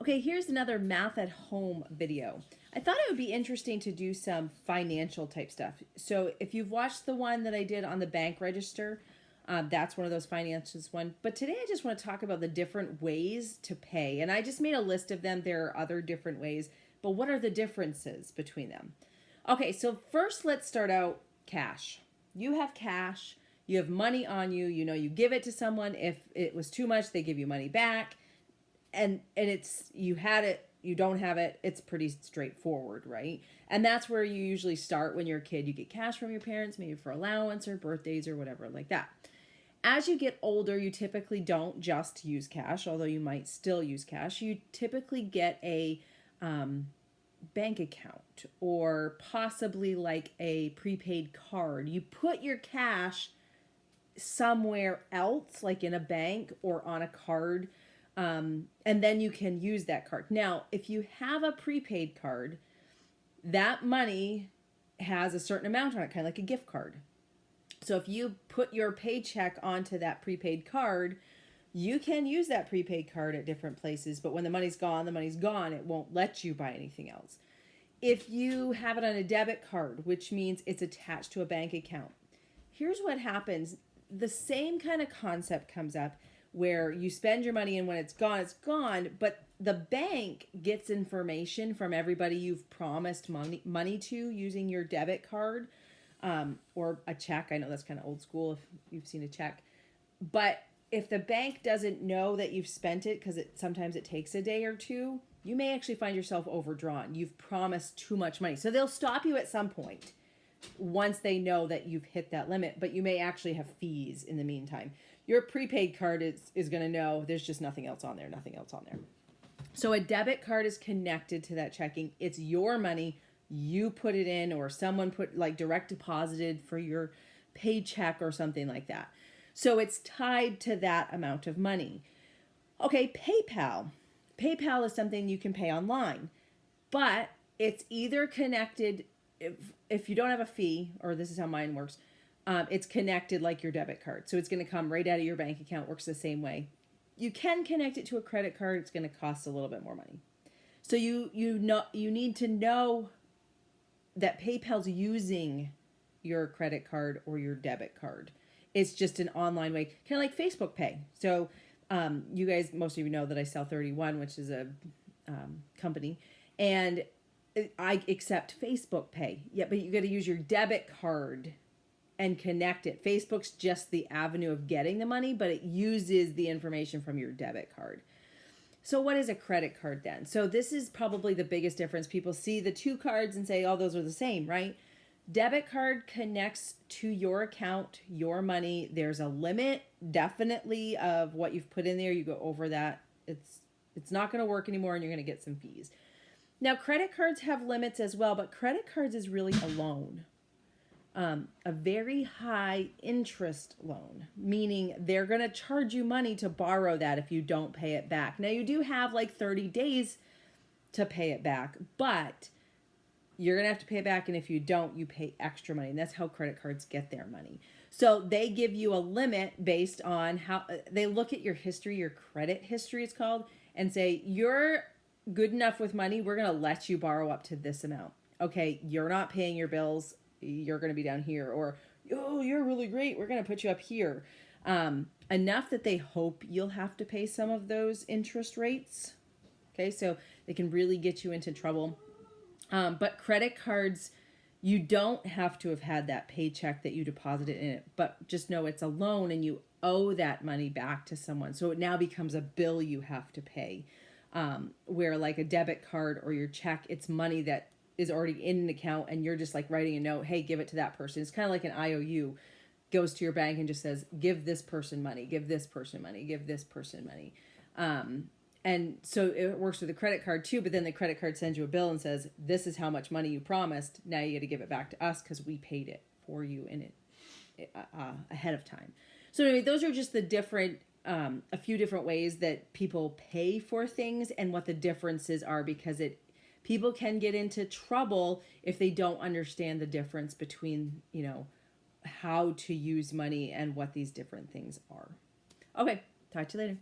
Okay, here's another math at home video. I thought it would be interesting to do some financial type stuff. So if you've watched the one that I did on the bank register, that's one of those finances one. But today I just want to talk about the different ways to pay. And I just made a list of them. There are other different ways, but what are the differences between them? Okay, so first let's start out cash. You have cash, you have money on you, you give it to someone. If it was too much, they give you money back. And it's, you had it, you don't have it, it's pretty straightforward, right? And that's where you usually start when you're a kid. You get cash from your parents, maybe for allowance or birthdays or whatever like that. As you get older, you typically don't just use cash, although you might still use cash. You typically get a bank account or possibly like a prepaid card. You put your cash somewhere else, like in a bank or on a card, and then you can use that card. Now, if you have a prepaid card, that money has a certain amount on it, kind of like a gift card. So if you put your paycheck onto that prepaid card, you can use that prepaid card at different places, but when the money's gone, the money's gone. It won't let you buy anything else. If you have it on a debit card, which means it's attached to a bank account, here's what happens. The same kind of concept comes up where you spend your money and when it's gone, but the bank gets information from everybody you've promised money to using your debit card, or a check. I know that's kind of old school if you've seen a check. But if the bank doesn't know that you've spent it, because sometimes it takes a day or two, you may actually find yourself overdrawn. You've promised too much money. So they'll stop you at some point once they know that you've hit that limit, but you may actually have fees in the meantime. Your prepaid card is going to know there's just nothing else on there, nothing else on there. So a debit card is connected to that checking. It's your money. You put it in, or someone put like direct deposited for your paycheck or something like that. So it's tied to that amount of money. Okay, PayPal. PayPal is something you can pay online, but it's either connected, if you don't have a fee, or this is how mine works, it's connected like your debit card. So it's going to come right out of your bank account, works the same way. You can connect it to a credit card. It's going to cost a little bit more money. So you need to know that PayPal's using your credit card or your debit card. It's just an online way, kind of like Facebook Pay. So you guys, most of you know that I sell 31, which is a company, and I accept Facebook Pay. Yeah, but you got to use your debit card and connect it. Facebook's just the avenue of getting the money, but it uses the information from your debit card. So what is a credit card then? So this is probably the biggest difference. People see the two cards and say, oh, those are the same, right? Debit card connects to your account, your money. There's a limit, definitely, of what you've put in there. You go over that, it's not going to work anymore, and you're going to get some fees. Now, credit cards have limits as well, but credit cards is really a loan. A very high interest loan, meaning they're going to charge you money to borrow that if you don't pay it back. Now, you do have like 30 days to pay it back, but you're going to have to pay it back. And if you don't, you pay extra money. And that's how credit cards get their money. So they give you a limit based on how they look at your history, your credit history it's called, and say, you're good enough with money. We're going to let you borrow up to this amount. Okay, you're not paying your bills. You're going to be down here. Or, oh, you're really great. We're going to put you up here. Enough that they hope you'll have to pay some of those interest rates. Okay, so they can really get you into trouble. But credit cards, you don't have to have had that paycheck that you deposited in it, but just know it's a loan and you owe that money back to someone. So it now becomes a bill you have to pay. Where like a debit card or your check, it's money that is already in an account and you're just like writing a note, hey, give it to that person. It's kind of like an IOU, goes to your bank and just says, give this person money, give this person money, give this person money. And so it works with a credit card too, but then the credit card sends you a bill and says, this is how much money you promised. Now you got to give it back to us because we paid it for you in it ahead of time. So anyway, those are just the different, a few different ways that people pay for things and what the differences are, because people can get into trouble if they don't understand the difference between, how to use money and what these different things are. Okay, talk to you later.